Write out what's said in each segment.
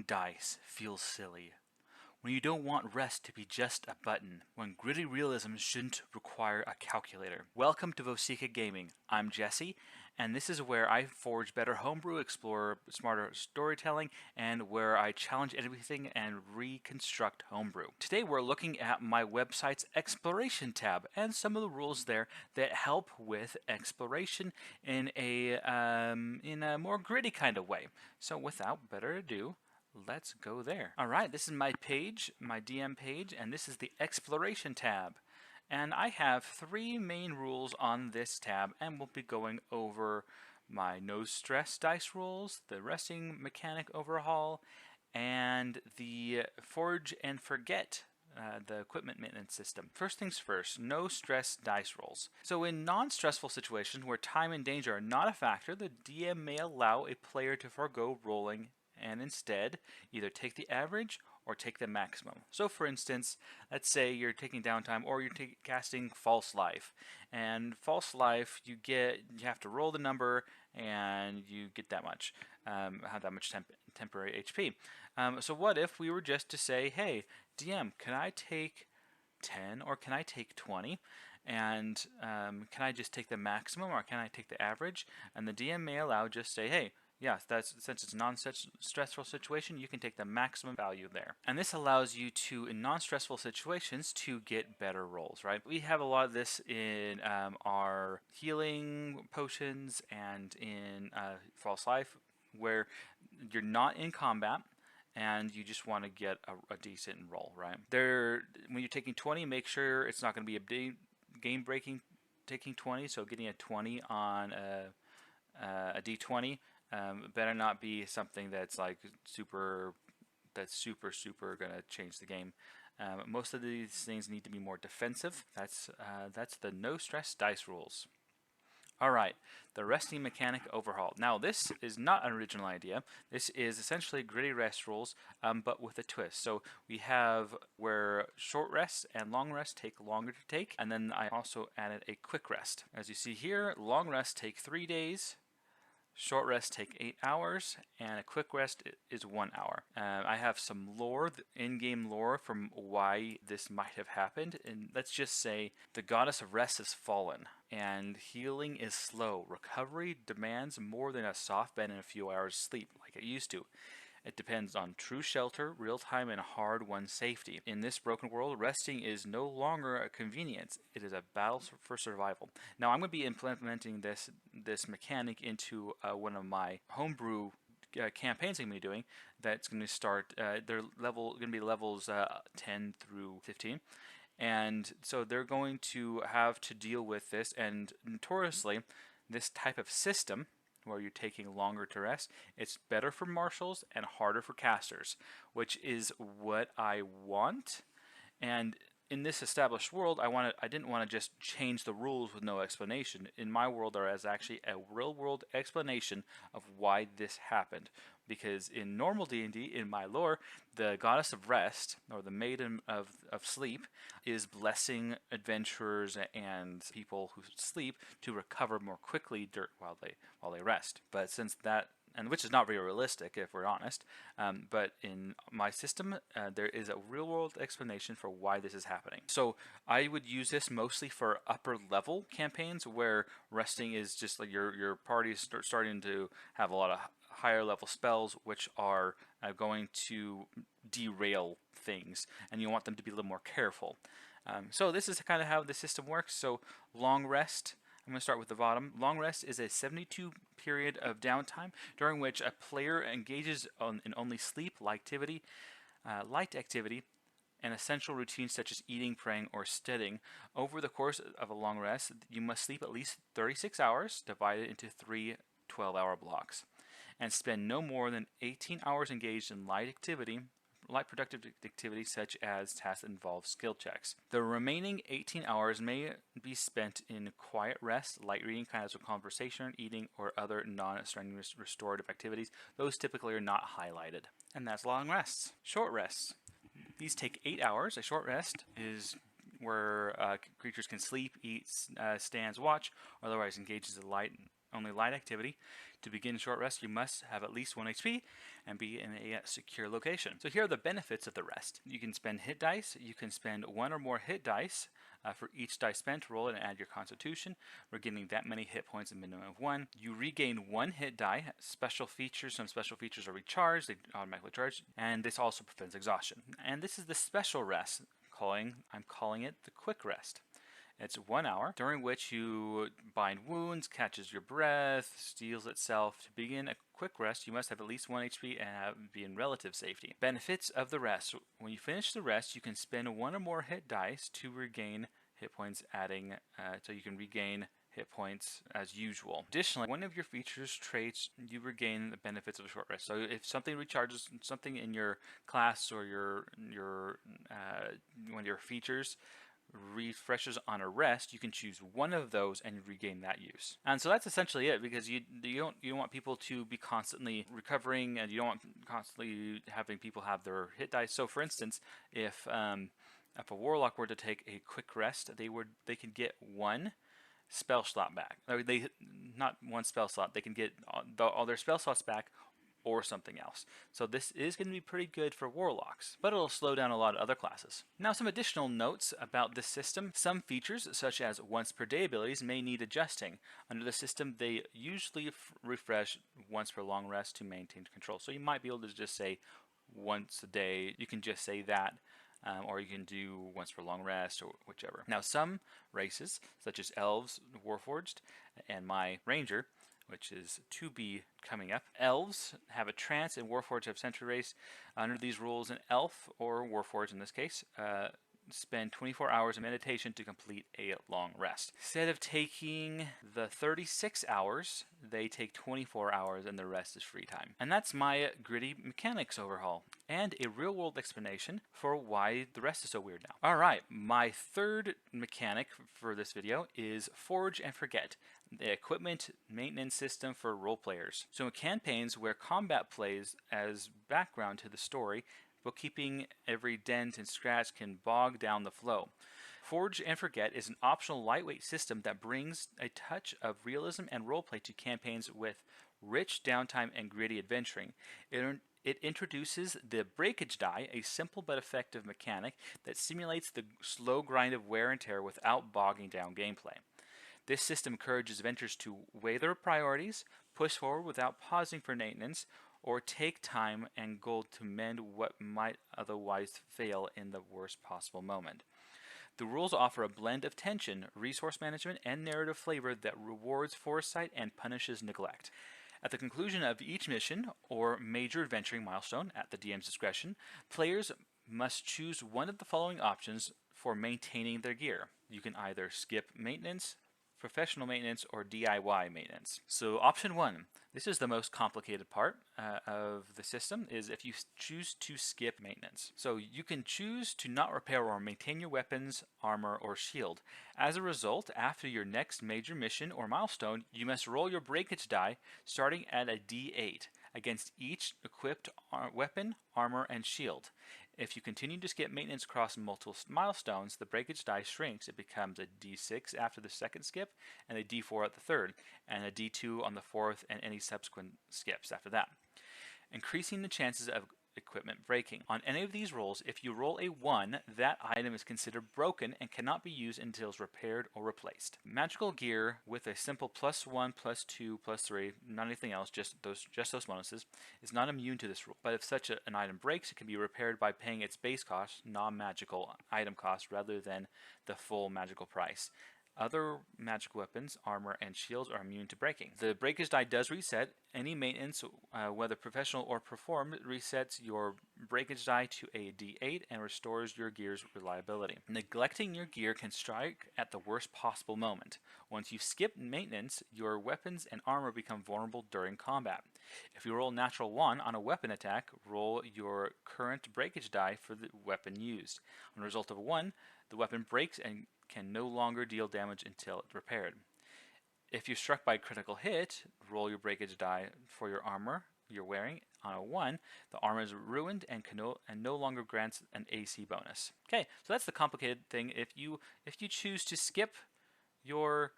rolling dice feels silly. When you don't want rest to be just a button. When gritty realism shouldn't require a calculator. Welcome to Vosika Gaming. I'm Jesse, and this is where I forge better homebrew, explore smarter storytelling, and where I challenge everything and reconstruct homebrew. Today we're looking at my website's exploration tab and some of the rules there that help with exploration in a more gritty kind of way. So without better ado, let's go there. All right, this is my page, my DM page, and this is the exploration tab. And I have three main rules on this tab, and we'll be going over my no stress dice rules, the resting mechanic overhaul, and the forge and forget the equipment maintenance system. First things first, no stress dice rolls. So in non-stressful situations where time and danger are not a factor, the DM may allow a player to forego rolling and instead either take the average or take the maximum. So for instance, let's say you're taking downtime or you're casting false life. And false life, you have to roll the number and you get that much, have that much temporary HP. So what if we were just to say, hey, DM, can I take 10 or can I take 20? And can I just take the maximum or can I take the average? And the DM may allow just say, hey, yeah, since it's a non-stressful situation, you can take the maximum value there. And this allows you to, in non-stressful situations, to get better rolls, right? We have a lot of this in our healing potions and in False Life, where you're not in combat, and you just want to get a decent roll, right? When you're taking 20, make sure it's not going to be a game-breaking taking 20, so getting a 20 on a D20 better not be something that's like super gonna change the game. Most of these things need to be more defensive. That's the no stress dice rules. Alright, the resting mechanic overhaul. Now this is not an original idea. This is essentially gritty rest rules, but with a twist. So we have where short rests and long rests take longer to take, and then I also added a quick rest. As you see here, long rests take 3 days, short rests take 8 hours, and a quick rest is 1 hour. I have some lore, in-game lore, from why this might have happened. And let's just say the goddess of rest has fallen, and healing is slow. Recovery demands more than a soft bed and a few hours sleep like it used to. It depends on true shelter, real-time, and hard-won safety. In this broken world, resting is no longer a convenience. It is a battle for survival. Now, I'm going to be implementing this mechanic into one of my homebrew campaigns I'm going to be doing. That's going to start. They're going to be levels 10 through 15. And so they're going to have to deal with this. And notoriously, this type of system, where you're taking longer to rest, it's better for marshals and harder for casters, which is what I want. And in this established world, I didn't want to just change the rules with no explanation. In my world, there is actually a real-world explanation of why this happened. Because in normal D&D, in my lore, the goddess of rest, or the maiden of sleep, is blessing adventurers and people who sleep to recover more quickly while they rest. But since that, and which is not very realistic if we're honest, but in my system there is a real-world explanation for why this is happening. So I would use this mostly for upper level campaigns where resting is just like your party is starting to have a lot of higher level spells which are going to derail things, and you want them to be a little more careful. So this is kind of how the system works. So long rest, I'm going to start with the bottom. Long rest is a 72 period of downtime during which a player engages in only sleep, light activity, and essential routines such as eating, praying, or studying. Over the course of a long rest, you must sleep at least 36 hours, divided into 3 12-hour blocks, and spend no more than 18 hours engaged in light productive activities such as tasks that involve skill checks. The remaining 18 hours may be spent in quiet rest, light reading, casual conversation, eating, or other non-strenuous restorative activities. Those typically are not highlighted. And that's long rests. Short rests. These take 8 hours. A short rest is where creatures can sleep, eat, stands, watch, or otherwise engages in light only light activity. To begin short rest, you must have at least 1 HP and be in a secure location. So here are the benefits of the rest. You can spend hit dice. You can spend 1 or more hit dice for each dice spent. Roll it and add your constitution. We're getting that many hit points, a minimum of 1. You regain 1 hit die. Special features. Some special features are recharged. They automatically charge. And this also prevents exhaustion. And this is the special rest. I'm calling it the quick rest. It's 1 hour, during which you bind wounds, catches your breath, steals itself. To begin a quick rest, you must have at least 1 HP and be in relative safety. Benefits of the rest. When you finish the rest, you can spend 1 or more hit dice to regain hit points, adding so you can regain hit points as usual. Additionally, one of your features traits, you regain the benefits of a short rest. So if something recharges, something in your class or one of your features refreshes on a rest, you can choose one of those and regain that use. And so that's essentially it, because you don't want people to be constantly recovering, and you don't want constantly having people have their hit dice. So for instance, if a warlock were to take a quick rest, they could get 1 spell slot back. Or not 1 spell slot. They can get all their spell slots back, or something else. So this is going to be pretty good for warlocks, but it'll slow down a lot of other classes. Now, some additional notes about this system. Some features, such as once per day abilities, may need adjusting. Under the system, they usually refresh once per long rest to maintain control. So you might be able to just say once a day. You can just say that. Or you can do once per long rest, or whichever. Now, some races, such as elves, warforged, and my ranger, which is to be coming up. Elves have a trance, and warforged have sentry race. Under these rules, an elf, or warforged in this case, spend 24 hours of meditation to complete a long rest. Instead of taking the 36 hours, they take 24 hours, and the rest is free time. And that's my gritty mechanics overhaul, and a real-world explanation for why the rest is so weird now. Alright, my third mechanic for this video is Forge and Forget, the equipment maintenance system for role players. So in campaigns where combat plays as background to the story, bookkeeping every dent and scratch can bog down the flow. Forge and Forget is an optional lightweight system that brings a touch of realism and roleplay to campaigns with rich downtime and gritty adventuring. It introduces the breakage die, a simple but effective mechanic that simulates the slow grind of wear and tear without bogging down gameplay. This system encourages adventurers to weigh their priorities, push forward without pausing for maintenance, or take time and gold to mend what might otherwise fail in the worst possible moment. The rules offer a blend of tension, resource management, and narrative flavor that rewards foresight and punishes neglect. At the conclusion of each mission or major adventuring milestone, at the DM's discretion, players must choose one of the following options for maintaining their gear. You can either skip maintenance, professional maintenance, or DIY maintenance. So option 1, this is the most complicated part of the system, is if you choose to skip maintenance. So you can choose to not repair or maintain your weapons, armor, or shield. As a result, after your next major mission or milestone, you must roll your breakage die starting at a D8 against each equipped weapon, armor, and shield. If you continue to skip maintenance across multiple milestones, the breakage die shrinks. It becomes a D6 after the second skip, and a D4 at the third, and a D2 on the fourth, and any subsequent skips after that, increasing the chances of equipment breaking. On any of these rolls, if you roll a 1, that item is considered broken and cannot be used until it's repaired or replaced. Magical gear with a simple +1, +2, +3, not anything else, just those bonuses, is not immune to this rule. But if such an item breaks, it can be repaired by paying its base cost, non-magical item cost, rather than the full magical price. Other magic weapons, armor, and shields are immune to breaking. The breakage die does reset. Any maintenance, whether professional or performed, resets your breakage die to a D8 and restores your gear's reliability. Neglecting your gear can strike at the worst possible moment. Once you skip maintenance, your weapons and armor become vulnerable during combat. If you roll natural 1 on a weapon attack, roll your current breakage die for the weapon used. On the result of a 1, the weapon breaks and can no longer deal damage until it's repaired. If you're struck by a critical hit, roll your breakage die for your armor you're wearing. On a 1, the armor is ruined and no longer grants an AC bonus. Okay, so that's the complicated thing. If you choose to skip your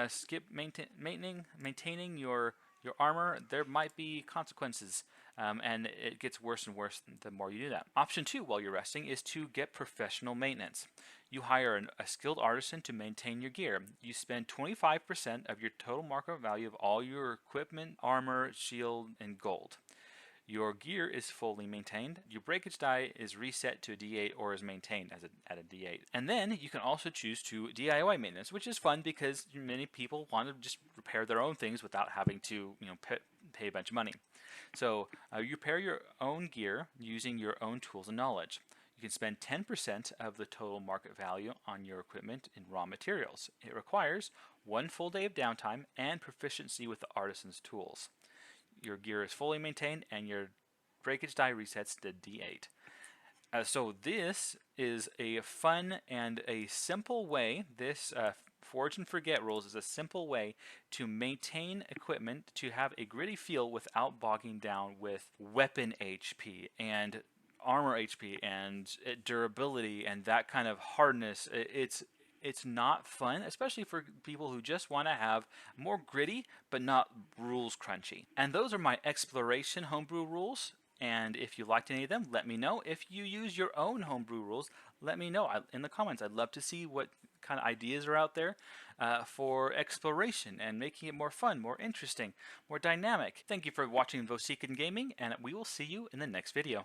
skip maintaining your armor, there might be consequences, and it gets worse and worse the more you do that. Option 2 while you're resting is to get professional maintenance. You hire a skilled artisan to maintain your gear. You spend 25% of your total market value of all your equipment, armor, shield, and gold. Your gear is fully maintained. Your breakage die is reset to a D8 or is maintained at a D8. And then you can also choose to DIY maintenance, which is fun because many people want to just repair their own things without having to, pay a bunch of money. So you repair your own gear using your own tools and knowledge. You can spend 10% of the total market value on your equipment in raw materials. It requires 1 full day of downtime and proficiency with the artisan's tools. Your gear is fully maintained and your breakage die resets to D8. So this is a fun and a simple way. This Forge and Forget rules is a simple way to maintain equipment to have a gritty feel without bogging down with weapon HP and armor HP and durability and that kind of hardness. It's not fun, especially for people who just want to have more gritty but not rules crunchy. And those are my exploration homebrew rules. And if you liked any of them, let me know. If you use your own homebrew rules, let me know in the comments. I'd love to see what kind of ideas are out there for exploration and making it more fun, more interesting, more dynamic. Thank you for watching Vosican Gaming, and we will see you in the next video.